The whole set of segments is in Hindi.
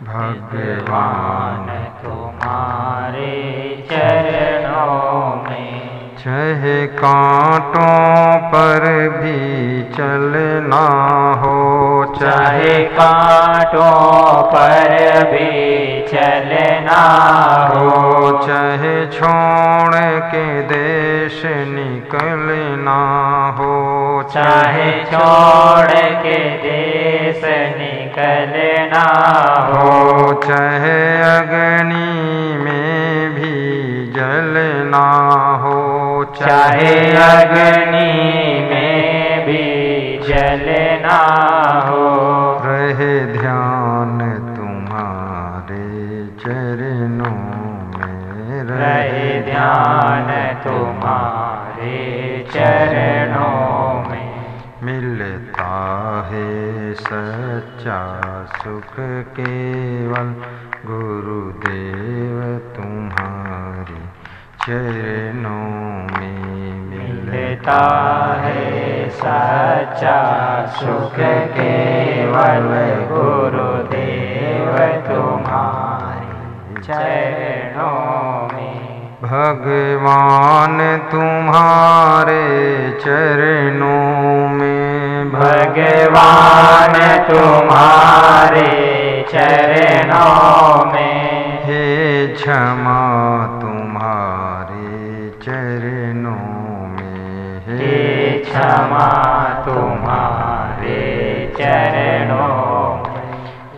भगवान तुम्हारे चरणों में चाहे कांटों पर भी चलना हो, चाहे कांटों पर भी चलना हो, चाहे छोड़ के देश निकलना हो, चाहे छोड़ के देश निकलना हो, चाहे अग्नि में भी जलना हो, चाहे अग्नि में भी जलना हो, रहे ध्यान तुम्हारे चरणों में, रहे ध्यान तुम्हारे चरणों में। मिलता है सच्चा सुख केवल गुरुदेव तुम्हारे चरणों में, मिलता है सच्चा सुख केवल गुरुदेव तुम्हारे चरणों में। भगवान तुम्हारे चरणों में, भगवान तुम्हारे चरणों में, हे क्षमा तुम्हारे चरणों में, हे क्षमा तुम्हारे चरणों में।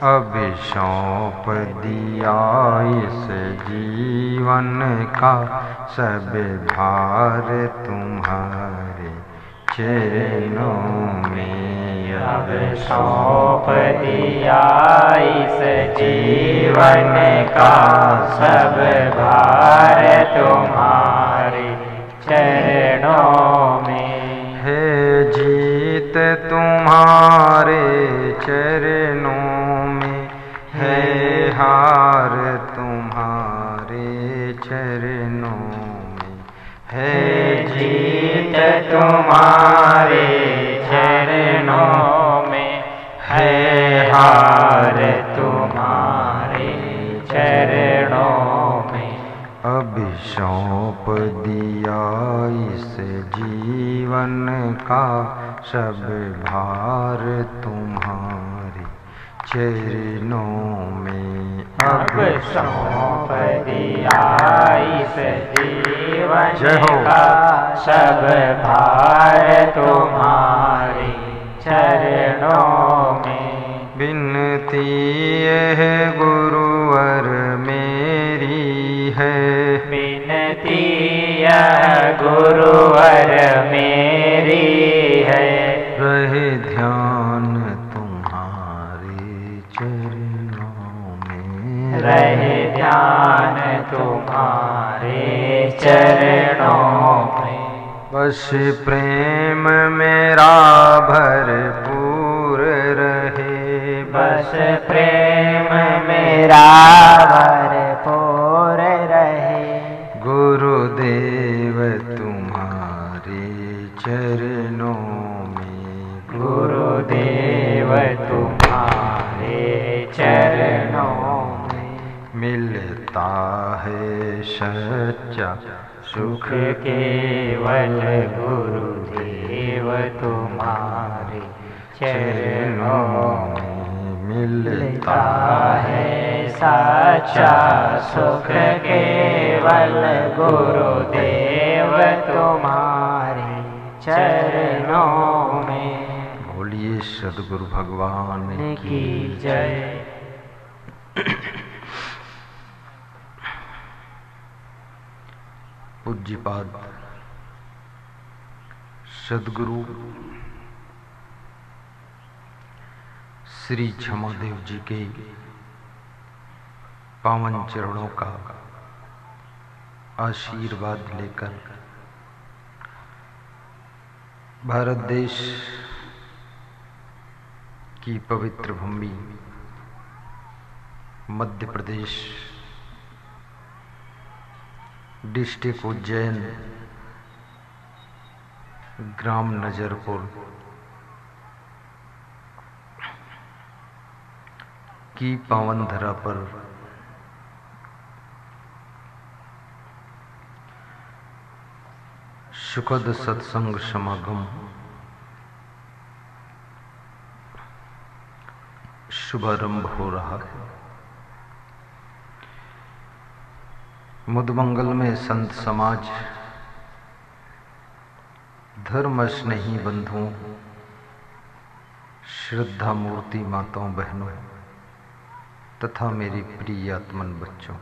अब सौंप दिया इस जीवन का सब भार तुम्हारे चरणों में, अब सौंप दिया इस जीवन का सब भार तुम्हारे चरणों में। है जीत तुम्हारे चरणों में, है हार तुम्हारे चरणों में, है जीत तुम्हारे चरणों में, है हार तुम्हारे चरणों में। अब सौंप दिया इस जीवन का सब भार तुम्हारे चरणों में, अब सौंप दिया इस जीवन का सब भार तुम्हारे चरणों में। विनती है गुरुवर मेरी है, विनती यह गुरुवर मेरी है, रहे ध्यान तुम्हारे चरणों में, रहे ध्यान तुम्हारे चरणों में। बस प्रेम मेरा भरपूर रहे, बस प्रेम मेरा भरपूर रहे, गुरुदेव तुम्हारे चरणों में, गुरुदेव तुम्हारे चरणों में। मिलता है सच्चा सुख केवल गुरुदेव तुम्हारे चरणों में, मिलता है सच्चा सुख केवल गुरुदेव तुम्हारे चरणों में। बोलिए सद्गुरु भगवान की जय। पूज्यपाद सद्गुरु श्री क्षमादेव जी के पावन चरणों का आशीर्वाद लेकर भारत देश की पवित्र भूमि मध्य प्रदेश डिस्ट्रिक्ट उज्जैन ग्राम नजरपुर की पावन धरा पर सुखद सत्संग समागम शुभारंभ हो रहा है। मुदमंगल में संत समाज, धर्म स्नेही बंधुओं, श्रद्धा मूर्ति माताओं बहनों तथा मेरी प्रिय आत्मन बच्चों,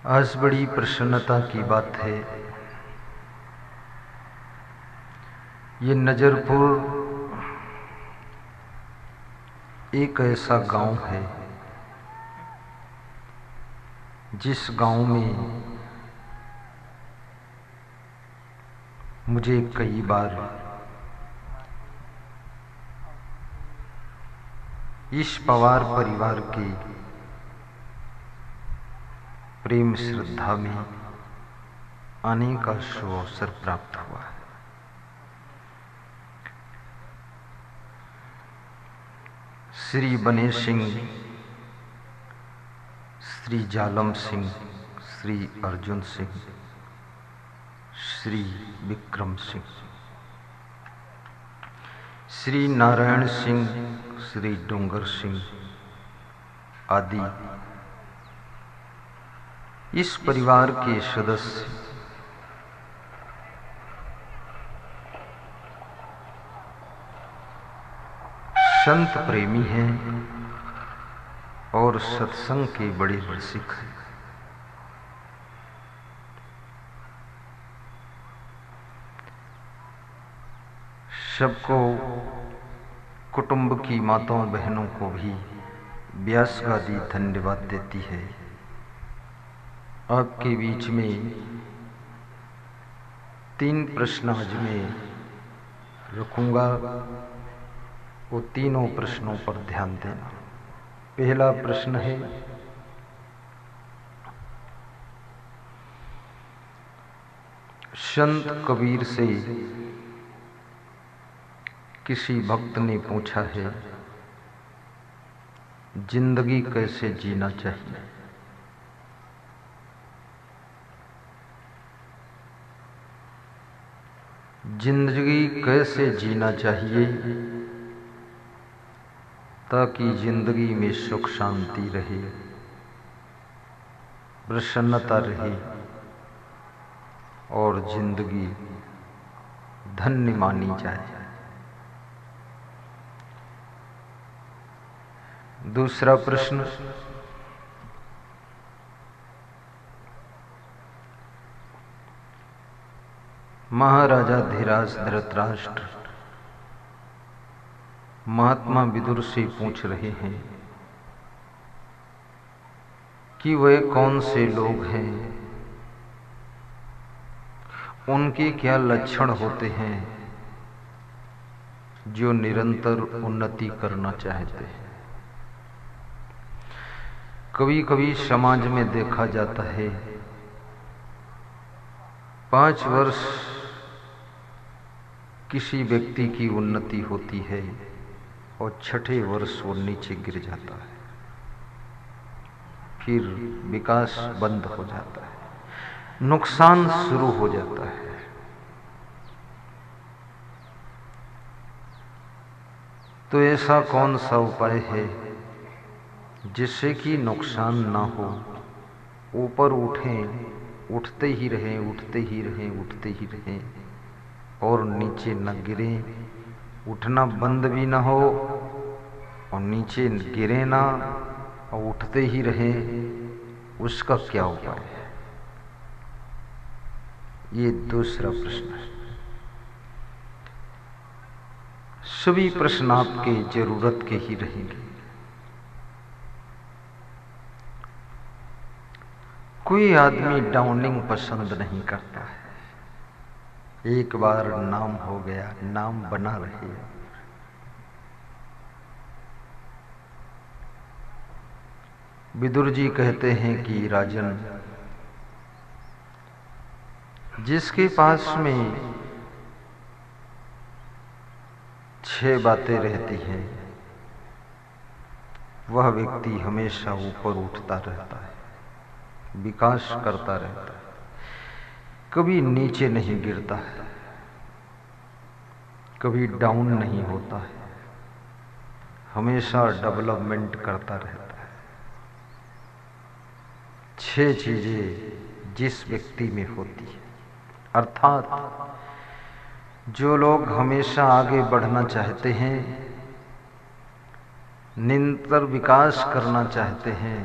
आज बड़ी प्रसन्नता की बात है। ये नजरपुर एक ऐसा गांव है जिस गांव में मुझे कई बार इस पवार परिवार के प्रेम श्रद्धा में आने का अवसर प्राप्त हुआ है। श्री बने सिंह, श्री जालम सिंह, श्री अर्जुन सिंह, श्री विक्रम सिंह, श्री नारायण सिंह, श्री डोंगर सिंह आदि इस परिवार के सदस्य संत प्रेमी हैं और सत्संग के बड़े रसिक हैं। सबको, कुटुंब की माताओं बहनों को भी व्यास गादी धन्यवाद देती है। आपके बीच में 3 प्रश्न आज मैं रखूंगा, वो तीनों प्रश्नों पर ध्यान देना। पहला प्रश्न है, संत कबीर से किसी भक्त ने पूछा है, जिंदगी कैसे जीना चाहिए? जिंदगी कैसे जीना चाहिए ताकि जिंदगी में सुख शांति रहे, प्रसन्नता रहे और जिंदगी धन्य मानी जाए। दूसरा प्रश्न, महाराजा धीराज धृतराष्ट्र महात्मा विदुर से पूछ रहे हैं कि वे कौन से लोग हैं, उनके क्या लक्षण होते हैं जो निरंतर उन्नति करना चाहते हैं। कभी कभी समाज में देखा जाता है 5 वर्ष किसी व्यक्ति की उन्नति होती है और 6ठे वर्ष वो नीचे गिर जाता है, फिर विकास बंद हो जाता है, नुकसान शुरू हो जाता है। तो ऐसा कौन सा उपाय है जिससे कि नुकसान ना हो, ऊपर उठें, उठते ही रहें, उठते ही रहें, उठते ही रहें और नीचे न गिरें, उठना बंद भी ना हो और नीचे गिरे ना और उठते ही रहें, उसका क्या उपाय है? ये दूसरा प्रश्न है। सभी प्रश्न आपके जरूरत के ही रहेंगे। कोई आदमी डाउनिंग पसंद नहीं करता है। एक बार नाम हो गया, नाम बना रहे। विदुर जी कहते हैं कि राजन, जिसके पास में 6 बातें रहती हैं, वह व्यक्ति हमेशा ऊपर उठता रहता है, विकास करता रहता है, कभी नीचे नहीं गिरता है, कभी डाउन नहीं होता है, हमेशा डेवलपमेंट करता रहता है। 6 चीजें जिस व्यक्ति में होती है, अर्थात जो लोग हमेशा आगे बढ़ना चाहते हैं, निरंतर विकास करना चाहते हैं,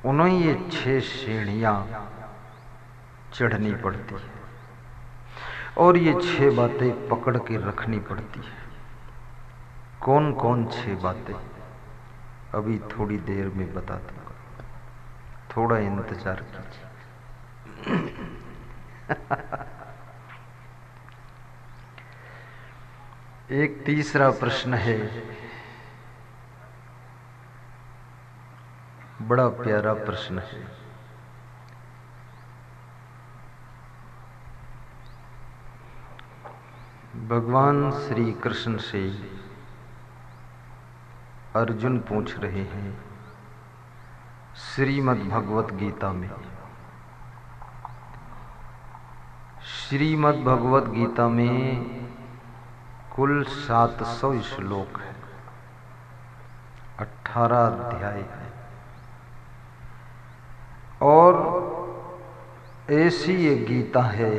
उन्हें ये 6 सीढ़ियां चढ़नी पड़ती है और ये 6 बातें पकड़ के रखनी पड़ती है। कौन कौन 6 बातें, अभी थोड़ी देर में बता दूंगा, थोड़ा इंतजार कीजिए। एक तीसरा प्रश्न है, बड़ा प्यारा प्रश्न है। भगवान श्री कृष्ण से अर्जुन पूछ रहे हैं श्रीमद् भगवत गीता में। श्रीमद् भगवत गीता में कुल 700 श्लोक है, 18 अध्याय है और ऐसी ये गीता है,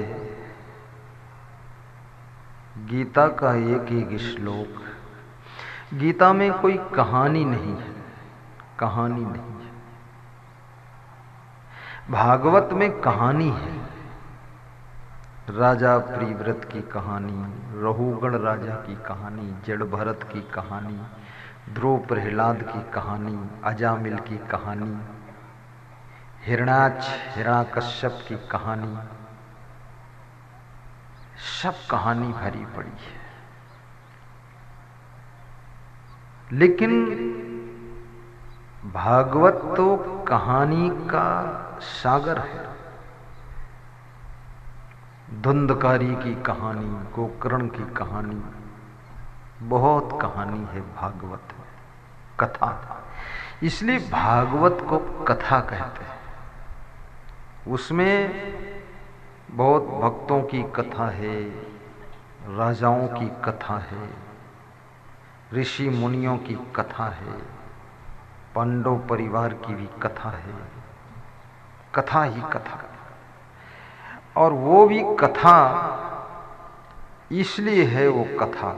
गीता का एक एक श्लोक, गीता में कोई कहानी नहीं है, कहानी नहीं है। भागवत में कहानी है, राजा प्रिव्रत की कहानी, रहुगण राजा की कहानी, जड़ भरत की कहानी, ध्रुव प्रहलाद की कहानी, अजामिल की कहानी, हिरण्याक्ष हिरण्यकश्यप की कहानी, सब कहानी भरी पड़ी है। लेकिन भागवत तो कहानी का सागर है। धुंधकारी की कहानी, गोकर्ण की कहानी, बहुत कहानी है भागवत में, कथा, इसलिए भागवत को कथा कहते हैं। उसमें बहुत भक्तों की कथा है, राजाओं की कथा है, ऋषि मुनियों की कथा है, पांडव परिवार की भी कथा है, कथा ही कथा। और वो भी कथा इसलिए है वो कथा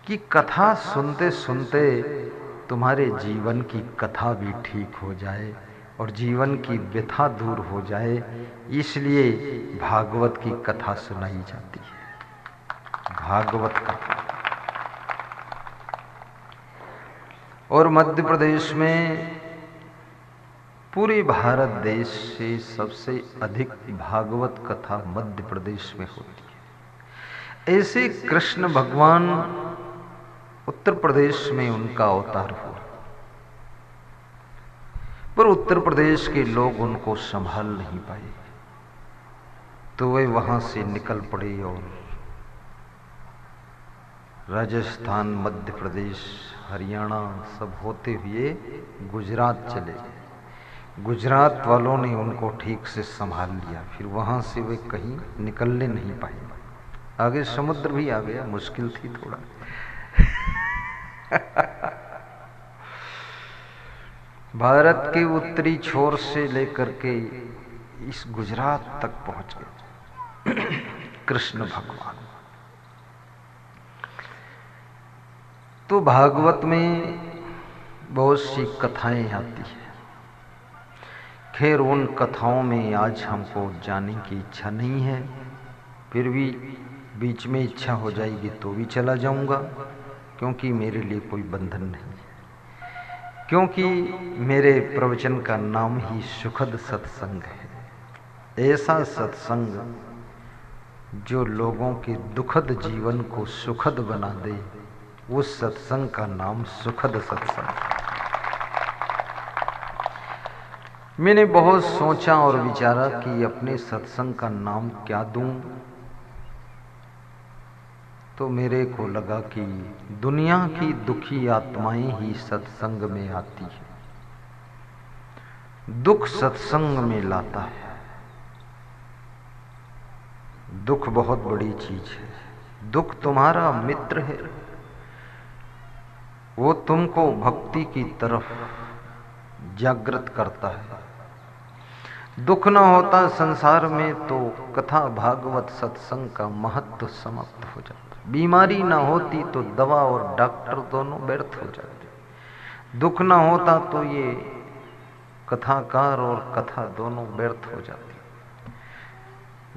कि कथा सुनते सुनते तुम्हारे जीवन की कथा भी ठीक हो जाए और जीवन की व्यथा दूर हो जाए, इसलिए भागवत की कथा सुनाई जाती है, भागवत कथा। और मध्य प्रदेश में, पूरे भारत देश से सबसे अधिक भागवत कथा मध्य प्रदेश में होती है। ऐसे कृष्ण भगवान उत्तर प्रदेश में उनका अवतार हुआ, पर उत्तर प्रदेश के लोग उनको संभाल नहीं पाए, तो वे वहां से निकल पड़े और राजस्थान, मध्य प्रदेश, हरियाणा सब होते हुए गुजरात चले गए। गुजरात वालों ने उनको ठीक से संभाल लिया, फिर वहां से वे कहीं निकलने नहीं पाए। आगे समुद्र भी आ गया, मुश्किल थी थोड़ा। भारत के उत्तरी छोर से लेकर के इस गुजरात तक पहुंच गए कृष्ण भगवान। तो भागवत में बहुत सी कथाएं आती है। खैर उन कथाओं में आज हमको जाने की इच्छा नहीं है, फिर भी बीच में इच्छा हो जाएगी तो भी चला जाऊंगा, क्योंकि मेरे लिए कोई बंधन नहीं है, क्योंकि मेरे प्रवचन का नाम ही सुखद सत्संग है। ऐसा सत्संग जो लोगों के दुखद जीवन को सुखद बना दे, उस सत्संग का नाम सुखद सत्संग। मैंने बहुत सोचा और विचारा कि अपने सत्संग का नाम क्या दूं, तो मेरे को लगा कि दुनिया की दुखी आत्माएं ही सत्संग में आती है, दुख सत्संग में लाता है। दुख बहुत बड़ी चीज है, दुख तुम्हारा मित्र है, वो तुमको भक्ति की तरफ जागृत करता है। दुख न होता संसार में तो कथा भागवत सत्संग का महत्व समाप्त हो जाता। बीमारी न होती तो दवा और डॉक्टर दोनों व्यर्थ हो जाते। दुख न होता तो ये कथाकार और कथा दोनों व्यर्थ हो जाती।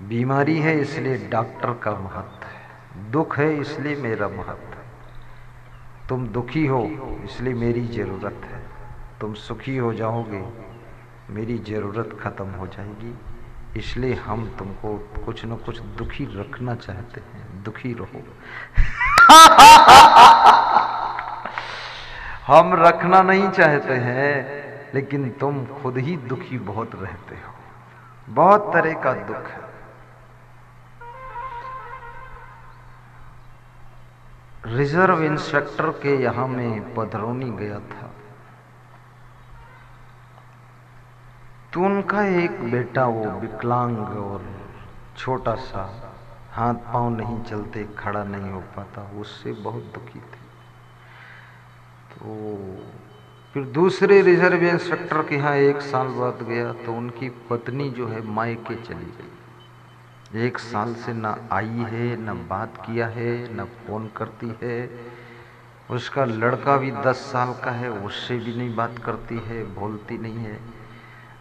बीमारी है इसलिए डॉक्टर का महत्व है, दुख है इसलिए मेरा महत्व है। तुम दुखी हो इसलिए मेरी जरूरत है, तुम सुखी हो जाओगे मेरी जरूरत खत्म हो जाएगी। इसलिए हम तुमको कुछ न कुछ दुखी रखना चाहते हैं, दुखी रहो। हम रखना नहीं चाहते हैं, लेकिन तुम खुद ही दुखी बहुत रहते हो। बहुत तरह का दुख है। रिजर्व इंस्पेक्टर के यहां में पधरौनी गया था, तो उनका एक बेटा वो विकलांग और छोटा सा, हाथ पांव नहीं चलते, खड़ा नहीं हो पाता, उससे बहुत दुखी थे। तो फिर दूसरे रिजर्व इंस्पेक्टर के यहाँ 1 साल बाद गया तो उनकी पत्नी जो है मायके चली गई। 1 साल से ना आई है, ना बात किया है, ना फोन करती है। उसका लड़का भी 10 साल का है, उससे भी नहीं बात करती है, बोलती नहीं है।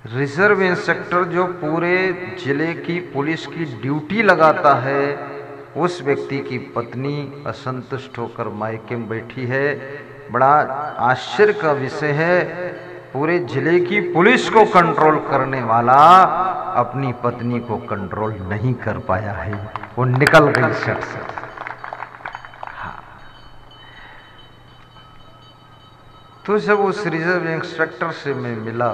रिजर्व इंस्पेक्टर जो पूरे जिले की पुलिस की ड्यूटी लगाता है, उस व्यक्ति की पत्नी असंतुष्ट होकर मायके में बैठी है। बड़ा आश्चर्य का विषय है, पूरे जिले की पुलिस को कंट्रोल करने वाला अपनी पत्नी को कंट्रोल नहीं कर पाया है, वो निकल गई सेट से। तो जब उस रिजर्व इंस्पेक्टर से मैं मिला,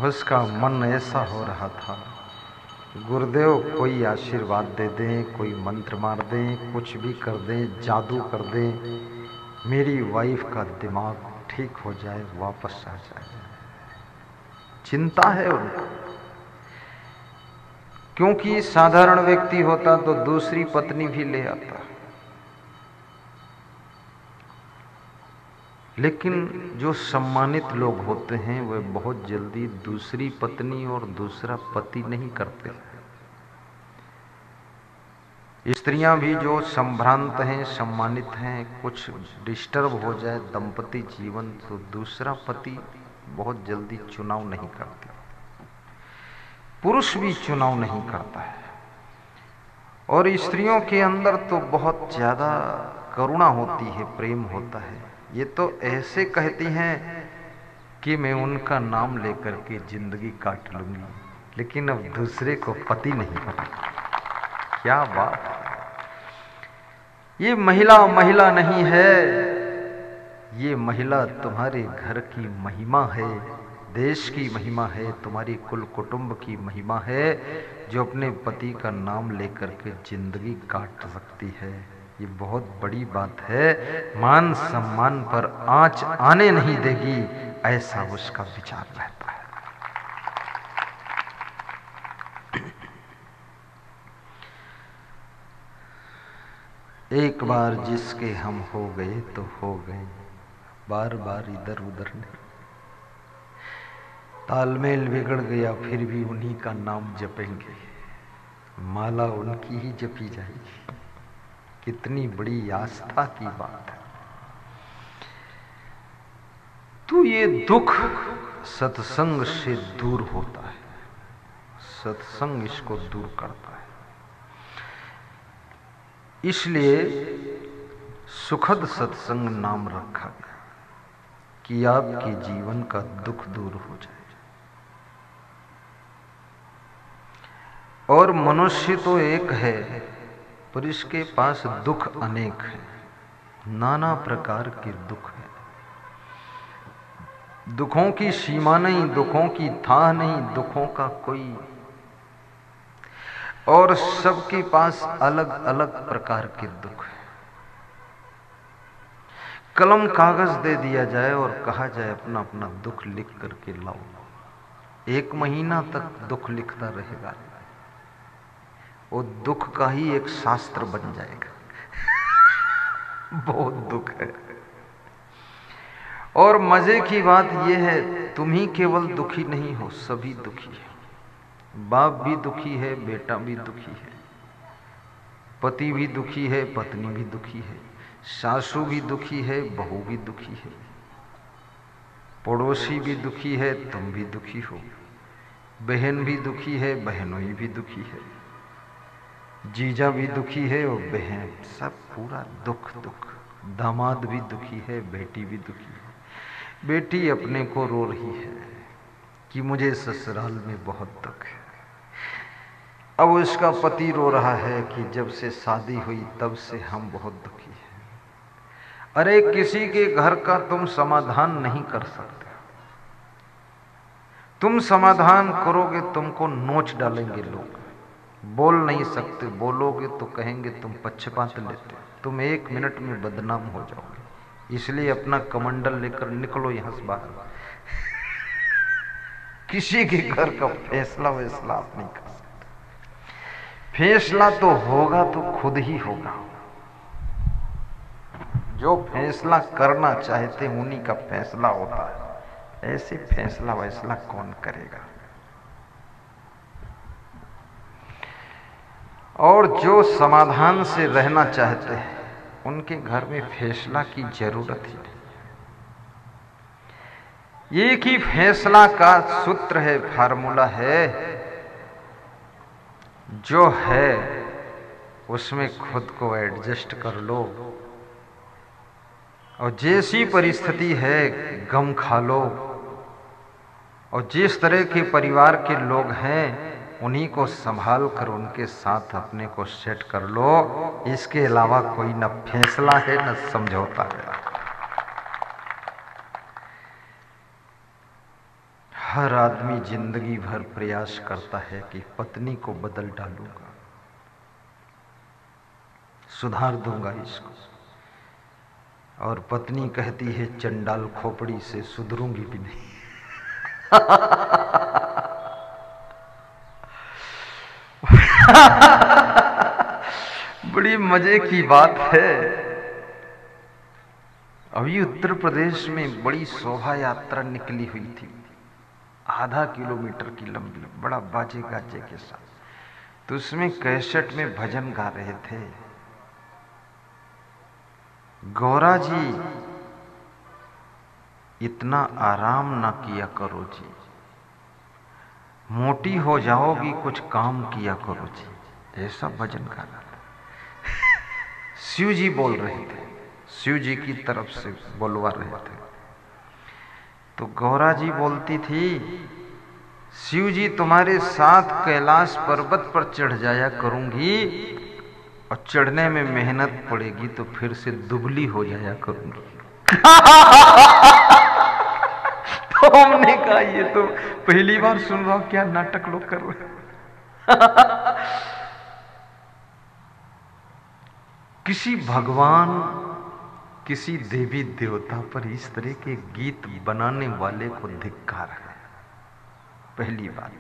उसका मन ऐसा हो रहा था, गुरुदेव कोई आशीर्वाद दे दें, कोई मंत्र मार दें, कुछ भी कर दें, जादू कर दें, मेरी वाइफ का दिमाग ठीक हो जाए, वापस आ जाए। चिंता है उनको, क्योंकि साधारण व्यक्ति होता तो दूसरी पत्नी भी ले आता, लेकिन जो सम्मानित लोग होते हैं वे बहुत जल्दी दूसरी पत्नी और दूसरा पति नहीं करते। स्त्रियां भी जो संभ्रांत हैं, सम्मानित हैं, कुछ डिस्टर्ब हो जाए दंपति जीवन तो दूसरा पति बहुत जल्दी चुनाव नहीं करते। पुरुष भी चुनाव नहीं करता है। और स्त्रियों के अंदर तो बहुत ज्यादा करुणा होती है, प्रेम होता है। ये तो ऐसे कहती हैं कि मैं उनका नाम लेकर के जिंदगी काट लूंगी, लेकिन अब दूसरे को पति नहीं पता। क्या बात है! ये महिला महिला नहीं है, ये महिला तुम्हारे घर की महिमा है, देश की महिमा है, तुम्हारी कुल कुटुंब की महिमा है, जो अपने पति का नाम लेकर के जिंदगी काट सकती है। ये बहुत बड़ी बात है। मान सम्मान पर आंच आने नहीं देगी, ऐसा उसका विचार रहता है। एक बार जिसके हम हो गए तो हो गए, बार बार इधर उधर नहीं। तालमेल बिगड़ गया फिर भी उन्हीं का नाम जपेंगे, माला उनकी ही जपी जाएगी। कितनी बड़ी आस्था की बात है। तो ये दुख सत्संग से दूर होता है, सत्संग इसको दूर करता है। इसलिए सुखद सत्संग नाम रखा गया कि आपके जीवन का दुख दूर हो जाए। और मनुष्य तो एक है, पर इसके पास दुख अनेक है, नाना प्रकार के दुख है। दुखों की सीमा नहीं, दुखों की थाह नहीं, दुखों का कोई और सबके पास अलग अलग प्रकार के दुख है। कलम कागज दे दिया जाए और कहा जाए अपना अपना दुख लिख करके लाओ, 1 महीना तक दुख लिखता रहेगा, वो दुख का ही एक शास्त्र बन जाएगा। बहुत दुख है। और मजे की बात यह है, तुम ही केवल दुखी नहीं हो, सभी दुखी है। बाप भी दुखी है, बेटा भी दुखी है, पति भी दुखी है, पत्नी भी दुखी है, सासू भी दुखी है, बहू भी दुखी है, पड़ोसी भी दुखी है, तुम भी दुखी हो, बहन भी दुखी है, बहनोई भी दुखी है, जीजा भी दुखी है और बहन, सब पूरा दुख दुख। दामाद भी दुखी है, बेटी भी दुखी है। बेटी अपने को रो रही है कि मुझे ससुराल में बहुत दुख है। अब उसका पति रो रहा है कि जब से शादी हुई तब से हम बहुत दुखी हैं। अरे किसी के घर का तुम समाधान नहीं कर सकते। तुम समाधान करोगे तुमको नोच डालेंगे लोग। बोल नहीं सकते, बोलोगे तो कहेंगे तुम पक्षपात लेते हो, तुम 1 मिनट में बदनाम हो जाओगे। इसलिए अपना कमंडल लेकर निकलो यहां से बाहर। किसी के घर का फैसला वैसला आप नहीं कर सकते। फैसला तो होगा तो खुद ही होगा। जो फैसला करना चाहते उन्हीं का फैसला होता है। ऐसे फैसला वैसला कौन करेगा। और जो समाधान से रहना चाहते हैं उनके घर में फैसला की जरूरत ही नहीं। एक ही फैसला का सूत्र है, फार्मूला है, जो है उसमें खुद को एडजस्ट कर लो और जैसी परिस्थिति है गम खा लो। और जिस तरह के परिवार के लोग हैं उन्हीं को संभाल कर उनके साथ अपने को सेट कर लो। इसके अलावा कोई न फैसला है न समझौता है। हर आदमी जिंदगी भर प्रयास करता है कि पत्नी को बदल डालूंगा, सुधार दूंगा इसको, और पत्नी कहती है चंडाल खोपड़ी से सुधरूंगी भी नहीं। बड़ी मजे की बात है। अभी उत्तर प्रदेश में बड़ी शोभा यात्रा निकली हुई थी, आधा किलोमीटर की लंबी, बड़ा बाजे गाजे के साथ। तो उसमें कैसेट में भजन गा रहे थे, गौरा जी इतना आराम ना किया करो जी, मोटी हो जाओगी, कुछ काम किया करो जी। ऐसा भजन गा रहा था। शिव जी बोल रहे थे, शिव जी की तरफ से बोलवा रहे थे। तो गौरा जी बोलती थी, शिव जी तुम्हारे साथ कैलाश पर्वत पर चढ़ जाया करूंगी और चढ़ने में मेहनत पड़ेगी तो फिर से दुबली हो जाया करूंगी। तो हमने कहा ये तो पहली बार सुन रहा हूं, क्या नाटक लोग कर रहे हैं। किसी भगवान, किसी देवी देवता पर इस तरह के गीत बनाने वाले को धिक्कार है, पहली बात।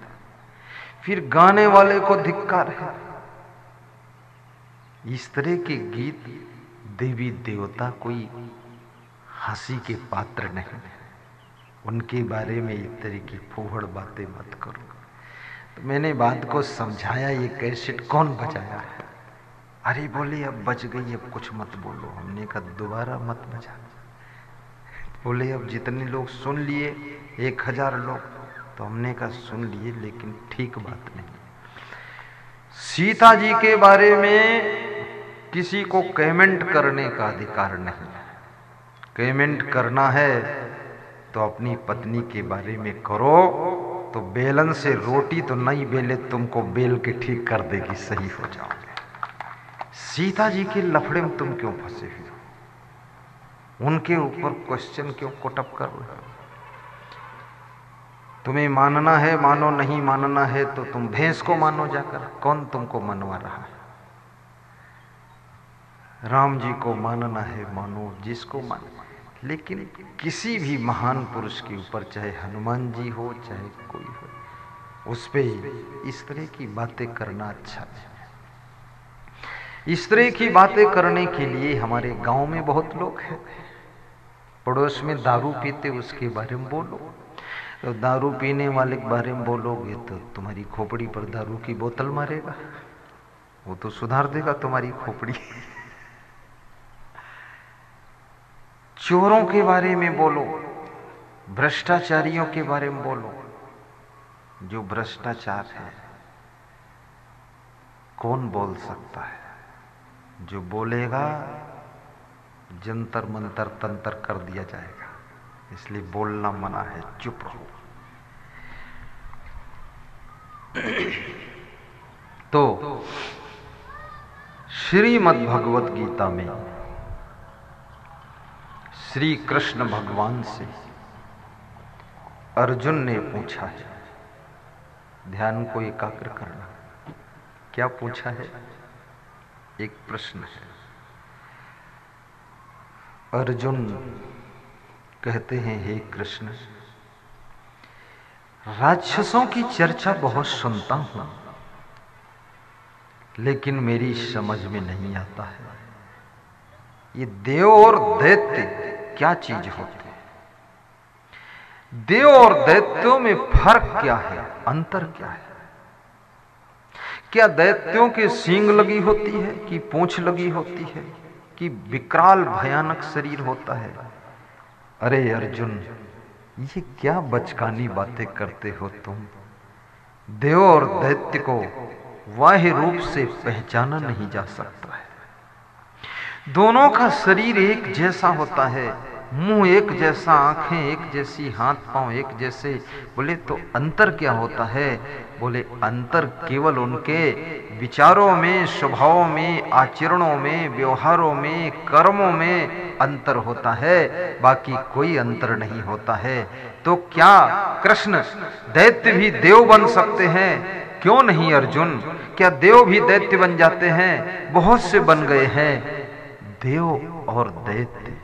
फिर गाने वाले को धिक्कार है। इस तरह के गीत देवी देवता कोई हंसी के पात्र नहीं है। उनके बारे में इस तरह की फूहड़ बातें मत करो। तो मैंने बात को समझाया, ये कैसेट कौन बजाया है? अरे बोले अब बच गई, अब कुछ मत बोलो। हमने कहा दोबारा मत बजा। बोले अब जितने लोग सुन लिए, 1000 लोग, तो हमने कहा सुन लिए, लेकिन ठीक बात नहीं। सीता जी के बारे में किसी को कमेंट करने का अधिकार नहीं है। कमेंट करना है तो अपनी पत्नी के बारे में करो, तो बेलन से रोटी तो नहीं बेले, तुमको बेल के ठीक कर देगी, सही हो जाओगे। सीता जी के लफड़े में तुम क्यों फंसे हुए हो? उनके ऊपर क्वेश्चन क्यों कोटअप कर रहे हो? तुम्हें मानना है मानो, नहीं मानना है तो तुम भैंस को मानो जाकर। कौन तुमको मनवा रहा है? राम जी को मानना है मानो, जिसको मान। लेकिन किसी भी महान पुरुष के ऊपर, चाहे हनुमान जी हो चाहे कोई हो, उस पे इस तरह की बातें करना अच्छा नहीं। इस तरह की बातें करने के लिए हमारे गांव में बहुत लोग हैं। पड़ोस में दारू पीते, उसके बारे में बोलो। तो दारू पीने वाले के बारे में बोलोगे तो तुम्हारी खोपड़ी पर दारू की बोतल मारेगा, वो तो सुधार देगा तुम्हारी खोपड़ी। चोरों के बारे में बोलो, भ्रष्टाचारियों के बारे में बोलो। जो भ्रष्टाचार है कौन बोल सकता है? जो बोलेगा जंतर मंतर तंतर कर दिया जाएगा, इसलिए बोलना मना है, चुप रहो। तो श्रीमद् भगवत गीता में श्री कृष्ण भगवान से अर्जुन ने पूछा है, ध्यान को एकाग्र करना। क्या पूछा है? एक प्रश्न है। अर्जुन कहते हैं, हे कृष्ण, राक्षसों की चर्चा बहुत सुनता हूं, लेकिन मेरी समझ में नहीं आता है ये देव और दैत्य क्या चीज होते हैं? देव और दैत्यों में फर्क क्या है, अंतर क्या है? क्या दैत्यों के सींग लगी होती है कि पूंछ लगी होती है कि विकराल भयानक शरीर होता है? अरे अर्जुन, ये क्या बचकानी बातें करते हो तुम? देव और दैत्य को बाह्य रूप से पहचाना नहीं जा सकता है। दोनों का शरीर एक जैसा होता है, मुंह एक जैसा, आंखें एक जैसी, हाथ पांव एक जैसे। बोले तो अंतर क्या होता है? बोले अंतर केवल उनके विचारों में, स्वभावों में, आचरणों में, व्यवहारों में, कर्मों में अंतर होता है, बाकी कोई अंतर नहीं होता है। तो क्या कृष्ण दैत्य भी देव बन सकते हैं? क्यों नहीं अर्जुन, क्या देव भी दैत्य बन जाते हैं? बहुत से बन गए हैं। देव और दैत्य,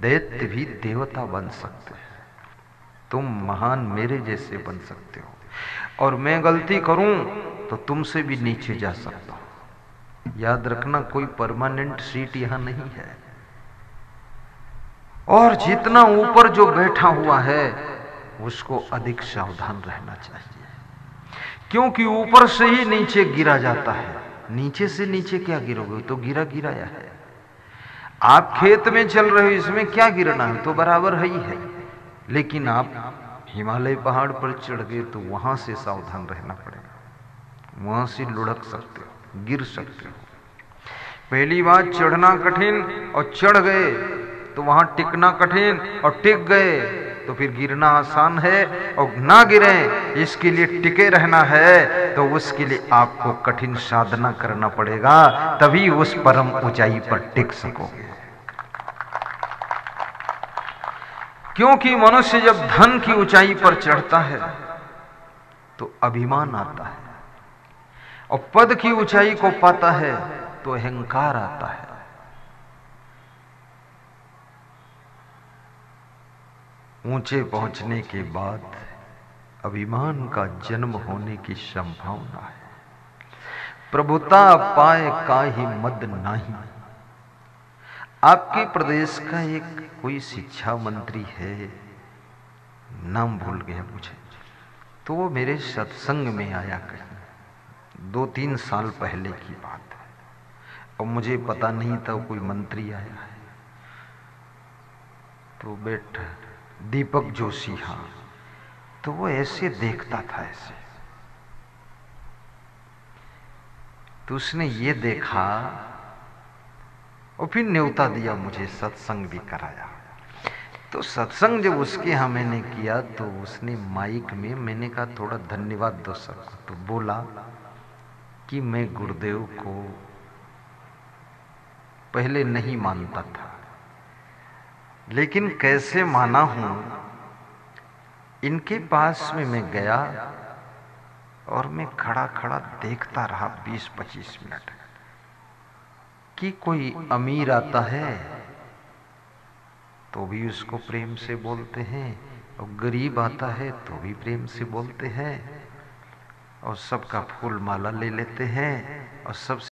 दैत्य भी देवता बन सकते हैं। तुम महान मेरे जैसे बन सकते हो, और मैं गलती करूं तो तुमसे भी नीचे जा सकता हूं। याद रखना, कोई परमानेंट सीट यहां नहीं है। और जितना ऊपर जो बैठा हुआ है उसको अधिक सावधान रहना चाहिए, क्योंकि ऊपर से ही नीचे गिरा जाता है। नीचे से नीचे क्या गिरोगे? तो गिरा गिराया है। आप खेत में चल रहे हो, इसमें क्या गिरना है, तो बराबर है ही है। लेकिन आप हिमालय पहाड़ पर चढ़ गए तो वहां से सावधान रहना पड़ेगा, वहां से लुढ़क सकते हो, गिर सकते हो। पहली बात चढ़ना कठिन, और चढ़ गए तो वहां टिकना कठिन, और टिक गए तो फिर गिरना आसान है। और ना गिरे इसके लिए टिके रहना है, तो उसके लिए आपको कठिन साधना करना पड़ेगा, तभी उस परम ऊंचाई पर टिक सकोगे। क्योंकि मनुष्य जब धन की ऊंचाई पर चढ़ता है तो अभिमान आता है, और पद की ऊंचाई को पाता है तो अहंकार आता है। ऊंचे पहुंचने के बाद अभिमान का जन्म होने की संभावना है। प्रभुता पाए काहि मद नाही। आपके प्रदेश का एक कोई शिक्षा मंत्री है, नाम भूल गया मुझे, तो वो मेरे सत्संग में आया कहीं 2-3 साल पहले की बात है, और मुझे पता नहीं था कोई मंत्री आया है। तो बैठा दीपक जोशी, हाँ, तो वो ऐसे देखता था ऐसे, तो उसने ये देखा और फिर न्योता दिया, मुझे सत्संग भी कराया। तो सत्संग जब उसके यहाँ मैंने किया तो उसने माइक में, मैंने कहा थोड़ा धन्यवाद दो सबको, तो बोला कि मैं गुरुदेव को पहले नहीं मानता था, लेकिन कैसे माना हूं इनके पास में मैं गया और मैं खड़ा खड़ा देखता रहा 20-25 मिनट कि कोई अमीर आता है तो भी उसको प्रेम से बोलते हैं, और गरीब आता है तो भी प्रेम से बोलते हैं, और सबका फूल माला ले लेते हैं, और सबसे